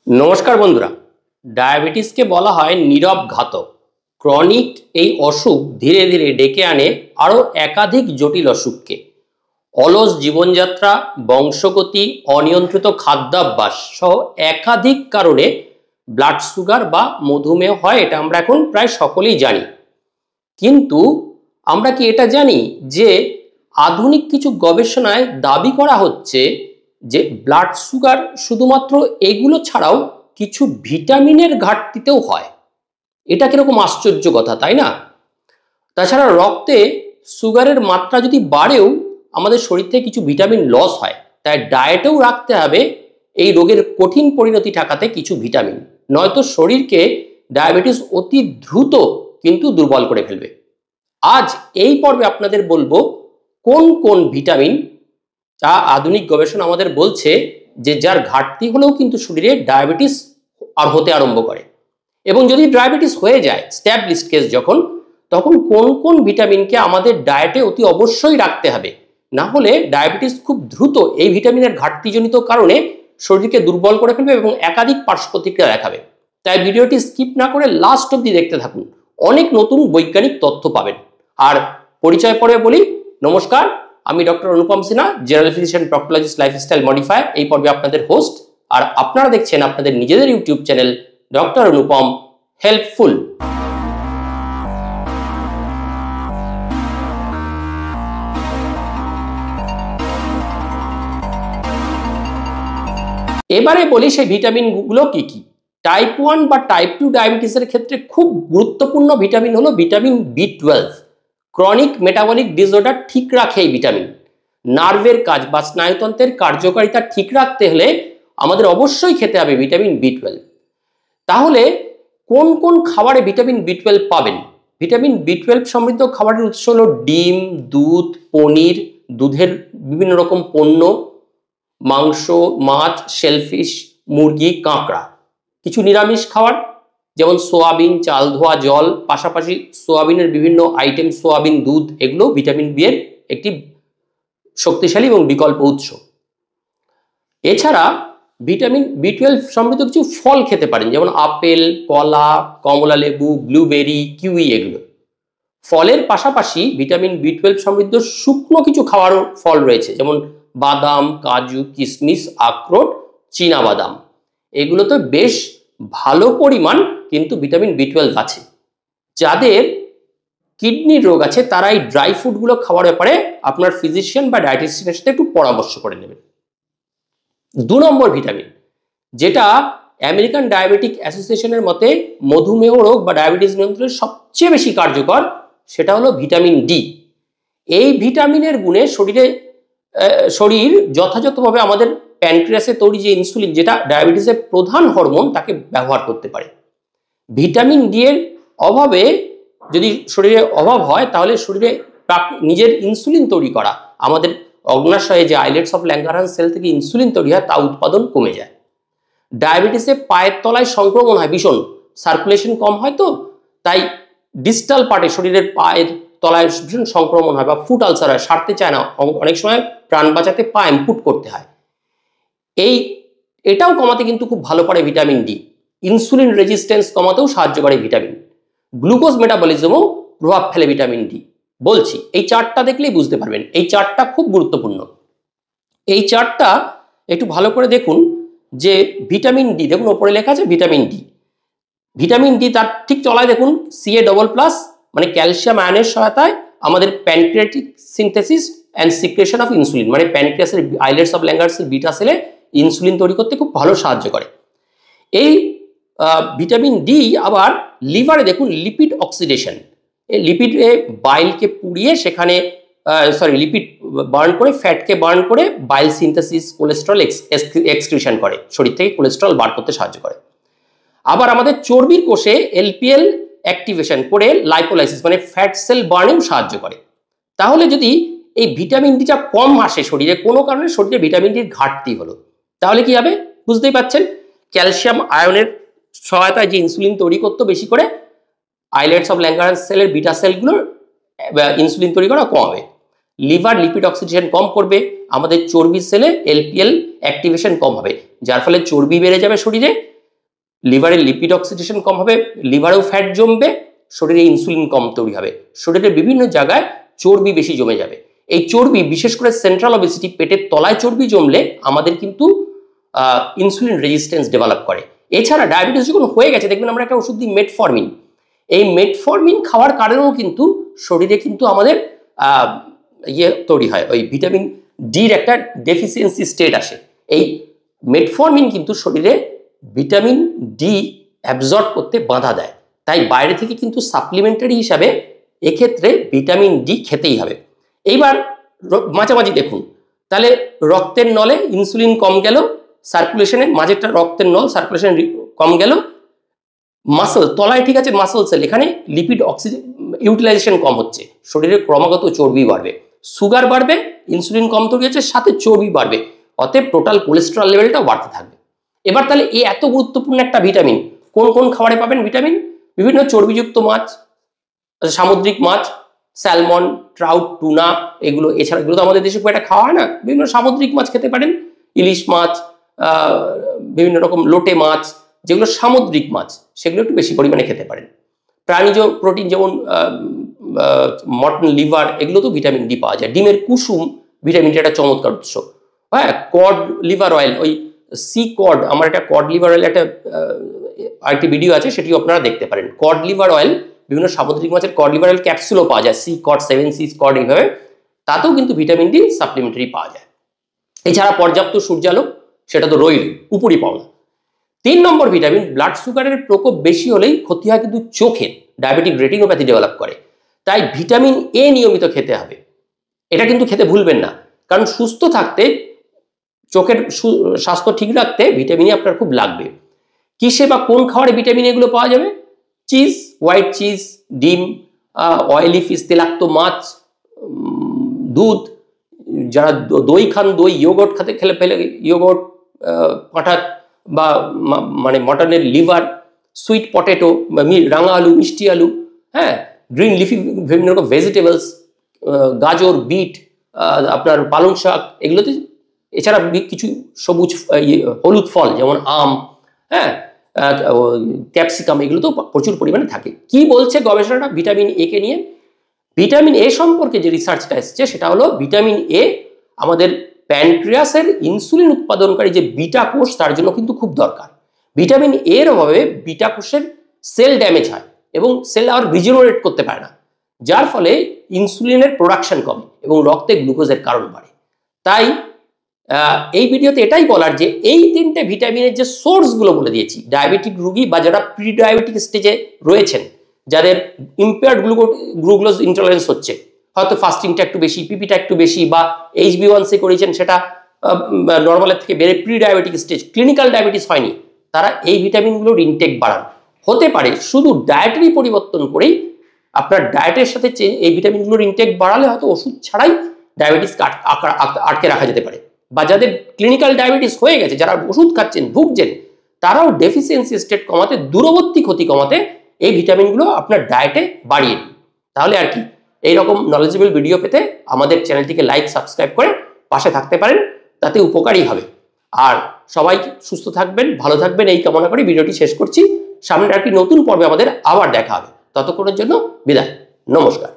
नमस्कार बंधुरा डायबिटीज के बला है नीरव घातक क्रनिक এই অসুখ ধীরে ধীরে ডেকে আনে আরো একাধিক জটিল অসুখকে অলস জীবনযাত্রা বংশগতি অনিয়ন্ত্রিত খাদ্যাভ্যাস সহ একাধিক কারণে ব্লাড সুগার বা মধুমেহ হয় এটা আমরা এখন প্রায় সকলেই জানি কিন্তু আমরা কি এটা জানি যে আধুনিক কিছু গবেষণায় দাবি করা হচ্ছে যে ব্লাড সুগার শুধুমাত্র এগুলো ছাড়াও কিছু ভিটামিনের ঘাটতিতেও হয়। এটা কিরকম আশ্চর্য কথা তাই না? তাছাড়া রক্তে সুগারের মাত্রা যদি বাড়েও আমাদের শরীর থেকে কিছু ভিটামিন লস হয়, তাই ডায়েটেও রাখতে হবে এই রোগের কঠিন পরিণতি ঠেকাতে কিছু ভিটামিন, নয়তো শরীরকে ডায়াবেটিস অতি দ্রুত কিন্তু দুর্বল করে ফেলবে। আজ এই পর্বে আপনাদের বলবো কোন কোন ভিটামিন যা আধুনিক গবেষণা আমাদের বলছে যে যার ঘাটতি হলেও কিন্তু শরীরে ডায়াবেটিস আর হতে আরম্ভ করে, এবং যদি ডায়াবেটিস হয়ে যায় স্ট্যাবলিশড কেস যখন, তখন কোন কোন ভিটামিনকে আমাদের ডায়েটে অতি অবশ্যই রাখতে হবে, না হলে ডায়াবেটিস খুব দ্রুত এই ভিটামিনের ঘাটতিজনিত কারণে শরীরকে দুর্বল করে ফেলবে এবং একাধিক পার্শ্ব প্রতিক্রিয়া দেখাবে। তাই ভিডিওটি স্কিপ না করে লাস্ট অবধি দেখতে থাকুন, অনেক নতুন বৈজ্ঞানিক তথ্য পাবেন। আর পরিচয় পরে বলি, নমস্কার, আমি doctor Anupam Sinha, general physician, proctologist, lifestyle modifier, এই পর্বে আপনাদের হোস্ট। আর আপনারা দেখছেন আপনাদের নিজেদের YouTube channel doctor Anupam helpful. এবারে বলি সেই ভিটামিনগুলো কি কি। টাইপ 1 বা টাইপ 2 ডায়াবেটিসের ক্ষেত্রে খুব গুরুত্বপূর্ণ ভিটামিন হলো vitamin B12। Chronic metabolic disorder ঠিক রাখে এই ভিটামিন। নার্ভের কাজ বা স্নায়ুতন্ত্রের কার্যকারিতা ঠিক রাখতে হলে আমাদের অবশ্যই খেতে হবে ভিটামিন B12। তাহলে কোন কোন খাবারে ভিটামিন B12 পাবেন? ভিটামিন B12 সমৃদ্ধ খাবারের উৎস হলো ডিম, দুধ, পনির, দুধের বিভিন্ন রকম পণ্য, মাংস, মাছ, শেলফিশ, মুরগি, কাঁকড়া। কিছু নিরামিষ খাবার যেমন সোয়াবিন, চাল ধোয়া জল, পাশাপাশি সোয়াবিনের বিভিন্ন আইটেম, সোয়াবিন দুধ, এগুলো ভিটামিন বি এর একটি শক্তিশালী এবং বিকল্প উৎস। এছাড়া ভিটামিন B12 সমৃদ্ধ কিছু ফল খেতে পারেন, যেমন আপেল, কলা, কমলা লেবু, ব্লুবেরি, কিউই। এগুলো ফলের পাশাপাশি ভিটামিন B12 সমৃদ্ধ শুকনো কিছু খাওয়ার ফল রয়েছে, যেমন বাদাম, কাজু, কিশমিশ, আখরোট, চীনা বাদাম। এগুলোতে বেশ ভালো পরিমাণ কিন্তু ভিটামিন B12 আছে। যাদের কিডনির রোগ আছে তারা এই ড্রাই ফ্রুটগুলো খাওয়ার ব্যাপারে আপনার ফিজিশিয়ান বা ডায়েটিশিয়ানের সাথে একটু পরামর্শ করে নেবেন। 2 নম্বর ভিটামিন, যেটা আমেরিকান ডায়াবেটিক অ্যাসোসিয়েশনের মতে মধুমেহ রোগ বা ডায়াবেটিস নিয়ন্ত্রণে সবচেয়ে বেশি কার্যকর, সেটা হলো ভিটামিন ডি। এই ভিটামিনের গুণে শরীর যথাযথভাবে আমাদের প্যানক্রিয়াসে তৈরি যে ইনসুলিন, যেটা ডায়াবেটিসের প্রধান হরমোন, তাকে ব্যবহার করতে পারে। ভিটামিন ডি এর অভাবে যদি শরীরে অভাব হয়, তাহলে শরীরে নিজের ইনসুলিন তৈরি করা, আমাদের অগ্নাশয়ে যে আইলেটস অফ ল্যাঙ্গারহ্যান্স সেল থেকে ইনসুলিন তৈরি হয়, তা উৎপাদন কমে যায়। ডায়াবেটিসে পায়ের তলায় সংক্রমণ হয়, ভীষণ সার্কুলেশন কম হয়, তো তাই ডিস্টাল পার্টে শরীরের পায়ের তলায় ভীষণ সংক্রমণ হয় বা ফুট আলসার হয়, সারতে চায় না, অনেক সময় প্রাণ বাঁচাতে পা অ্যাম্পুট করতে হয়। এটাও কমাতে কিন্তু খুব ভালো পারে ভিটামিন ডি। ইনসুলিন রেজিস্ট্যান্স কমাতেও সাহায্য করে ভিটামিন। গ্লুকোজ মেটাবলিজমও প্রভাব ফেলে ভিটামিন ডি। বলছি, এই চার্টটা দেখলেই বুঝতে পারবেন, এই চার্টটা খুব গুরুত্বপূর্ণ। এই চার্টটা একটু ভালো করে দেখুন যে ভিটামিন ডি, দেখুন ওপরে লেখা আছে ভিটামিন ডি। ভিটামিন ডি তার ঠিক তলায় দেখুন Ca++, মানে ক্যালসিয়াম আয়নের সহায়তায় আমাদের pancreatic synthesis and secretion of insulin, মানে প্যানক্রিয়াসের আইলেটস অফ ল্যাঙ্গারহ্যান্সের বিটা সেলে ইনসুলিন তৈরি করতে খুব ভালো সাহায্য করে। এই ভিটামিন ডি আবার লিভারে দেখুন লিপিড অক্সিডেশন, এই লিপিডে বাইলকে পুড়িয়ে সেখানে লিপিড বার্ন করে, ফ্যাটকে বার্ন করে বাইল সিনথেসিস, কোলেস্ট্রল এক্সক্রিশন করে, শরীর থেকে কোলেস্ট্রল বার করতে সাহায্য করে। আবার আমাদের চর্বির কোষে এলপিএল অ্যাক্টিভেশন করে লাইপোলাইসিস, মানে ফ্যাট সেল বার্নেও সাহায্য করে। তাহলে যদি এই ভিটামিন ডিটা কম আসে শরীরে, কোনো কারণে শরীরে ভিটামিন ডির ঘাটতি হলো, তাহলে কি হবে বুঝতেই পাচ্ছেন। ক্যালসিয়াম আয়নের সহায়তায় যে ইনসুলিন তৈরি করতে বেশি করে, আইলেটস অফ ল্যাঙ্গারহ্যান্স সেলের বিটা সেলগুলোর ইনসুলিন তৈরি করা কমাবে। লিভার লিপিড অক্সিডেশন কম করবে, আমাদের চর্বি সেলে এলপিএল অ্যাক্টিভেশন কম হবে, যার ফলে চর্বি বেড়ে যাবে শরীরে, লিভারে লিপিড অক্সিডেশন কম হবে, লিভারেও ফ্যাট জমবে, শরীরে ইনসুলিন কম তৈরি হবে, শরীরের বিভিন্ন জায়গায় চর্বি বেশি জমে যাবে। এই চর্বি, বিশেষ করে সেন্ট্রাল ওবেসিটি, পেটের তলায় চর্বি জমলে আমাদের কিন্তু ইনসুলিন রেজিস্ট্যান্স ডেভেলপ করে। এছাড়া ডায়াবেটিস যখন হয়ে গেছে, দেখবেন আমরা একটা ওষুধ দিই মেটফরমিন। এই মেটফরমিন খাওয়ার কারণেও কিন্তু শরীরে কিন্তু আমাদের তৈরি হয়, ওই ভিটামিন ডির একটা ডেফিসিয়েন্সি স্টেট আসে। এই মেটফরমিন কিন্তু শরীরে ভিটামিন ডি অ্যাবজর্ব করতে বাধা দেয়, তাই বাইরে থেকে কিন্তু সাপ্লিমেন্টারি হিসাবে এক্ষেত্রে ভিটামিন ডি খেতেই হবে। এইবার মাঝামাঝি দেখুন, তাহলে রক্তের নলে ইনসুলিন কম গেল, সার্কুলেশনে মাঝেরটা রক্তের নল সার্কুলেশন কম গেল, মাসল তলায় ঠিক আছে, মাসল সেল, এখানে লিপিড অক্সিজেন ইউটিলাইজেশন কম হচ্ছে, শরীরে ক্রমাগত চর্বি বাড়বে, সুগার বাড়বে, ইনসুলিন কম তৈরি হচ্ছে, সাথে চর্বি বাড়বে, অতএব টোটাল কোলেস্টেরল লেভেলটাও বাড়তে থাকবে। এবার তাহলে এই এত গুরুত্বপূর্ণ একটা ভিটামিন কোন কোন খাবারে পাবেন? ভিটামিন বিভিন্ন চর্বিযুক্ত মাছ, সামুদ্রিক মাছ, স্যালমন, ট্রাউট, টুনা, এগুলো। এছাড়া এগুলো তো আমাদের দেশে খুব একটা খাওয়া হয় না, বিভিন্ন সামুদ্রিক মাছ খেতে পারেন, ইলিশ মাছ, বিভিন্ন রকম লোটে মাছ, যেগুলো সামুদ্রিক মাছ সেগুলো একটু বেশি পরিমাণে খেতে পারেন। প্রাণীজ প্রোটিন যেমন মটন, লিভার, এগুলো তো ভিটামিন ডি পাওয়া যায়। ডিমের কুসুম ভিটামিন ডি একটা চমৎকার উৎস। হ্যাঁ, কড লিভার অয়েল, ওই সি কড, আমার একটা কড লিভার অয়েল একটা আরেকটি ভিডিও আছে, সেটিও আপনারা দেখতে পারেন। কড লিভার অয়েল, বিভিন্ন সামুদ্রিক মাছের কড লিভার অয়েল ক্যাপসুলও পাওয়া যায়, সি কড, 7 সিজ কড, এইভাবে তাতেও কিন্তু ভিটামিন ডি সাপ্লিমেন্টারি পাওয়া যায়। এছাড়া পর্যাপ্ত সূর্যালোক, সেটা তো রইল উপরই পাওয়া। 3 নম্বর ভিটামিন, ব্লাড সুগারের প্রকোপ বেশি হলেই ক্ষতি হয় কিন্তু চোখের, ডায়াবেটিক রেটিনোপ্যাথি ডেভেলপ করে, তাই ভিটামিন এ নিয়মিত খেতে হবে। এটা কিন্তু খেতে ভুলবেন না, কারণ সুস্থ থাকতে, চোখের স্বাস্থ্য ঠিক রাখতে ভিটামিন আপনার খুব লাগবে। কিসে বা কোন খাবারে ভিটামিন এগুলো পাওয়া যাবে? চিজ, হোয়াইট চিজ, ডিম, অয়েলি ফিশ, তেলাক্ত মাছ, দুধ, যারা দই খান, দই, ইয়োগর্ট খেলে ইয়োগর্ট, পাঁঠা বা মানে মটনের লিভার, সুইট পটেটো, রাঙা আলু, মিষ্টি আলু, হ্যাঁ, গ্রিন লিফি বিভিন্ন রকম ভেজিটেবলস, গাজর, বিট, আপনার পালং শাক, এগুলোতে। এছাড়া কিছু সবুজ হলুদ ফল যেমন আম, হ্যাঁ, ক্যাপসিকাম, এগুলো তো প্রচুর পরিমাণে থাকে। কি বলছে গবেষণাটা ভিটামিন এ কে নিয়ে? ভিটামিন এ সম্পর্কে যে রিসার্চটা এসছে সেটা হলো, ভিটামিন এ আমাদের প্যানক্রিয়াসের ইনসুলিন উৎপাদনকারী যে বিটা কোষ, তার জন্য কিন্তু খুব দরকার। ভিটামিন এর অভাবে বিটা কোষের সেল ড্যামেজ হয় এবং সেল আর রিজেনারেট করতে পারে না, যার ফলে ইনসুলিনের প্রোডাকশন কমে এবং রক্তে গ্লুকোজের কারণ বাড়ে। তাই এই ভিডিওতে এটাই বলার যে এই 3টে ভিটামিনের যে সোর্সগুলো বলে দিয়েছি, ডায়াবেটিক রোগী বা যারা প্রি ডায়াবেটিক স্টেজে রয়েছেন, যাদের ইম্পেয়ার্ড গ্লুকোজ ইনটলারেন্স হচ্ছে, হয়তো ফাস্টিংটা একটু বেশি, পিপিটা একটু বেশি, বা HB1C করেছেন, সেটা নর্মালের থেকে বেড়ে pre diabetic stage, clinical diabetes হয়নি, তারা এই ভিটামিনগুলোর ইনটেক বাড়ান। হতে পারে শুধু ডায়েটারি পরিবর্তন করেই আপনার ডায়েটের সাথে এই ভিটামিনগুলোর ইনটেক বাড়ালে হয়তো ওষুধ ছাড়াই ডায়াবেটিস আটকে রাখা যেতে পারে। বা যাদের ক্লিনিক্যাল ডায়াবেটিস হয়ে গেছে, যারা ওষুধ খাচ্ছেন, ভুগছেন, তারাও ডেফিসিয়েন্সি স্টেট কমাতে, দূরবর্তী ক্ষতি কমাতে এই ভিটামিনগুলো আপনার ডায়েটে বাড়িয়ে দিন। তাহলে আর কি, এইরকম নলেজেবল ভিডিও পেতে আমাদের চ্যানেলটিকে লাইক, সাবস্ক্রাইব করে পাশে থাকতে পারেন, তাতে উপকারী হবে। আর সবাই সুস্থ থাকবেন, ভালো থাকবেন, এই কামনা করে ভিডিওটি শেষ করছি। সামনের একটি নতুন পর্বে আমাদের আবার দেখা হবে, ততক্ষণের জন্য বিদায়, নমস্কার।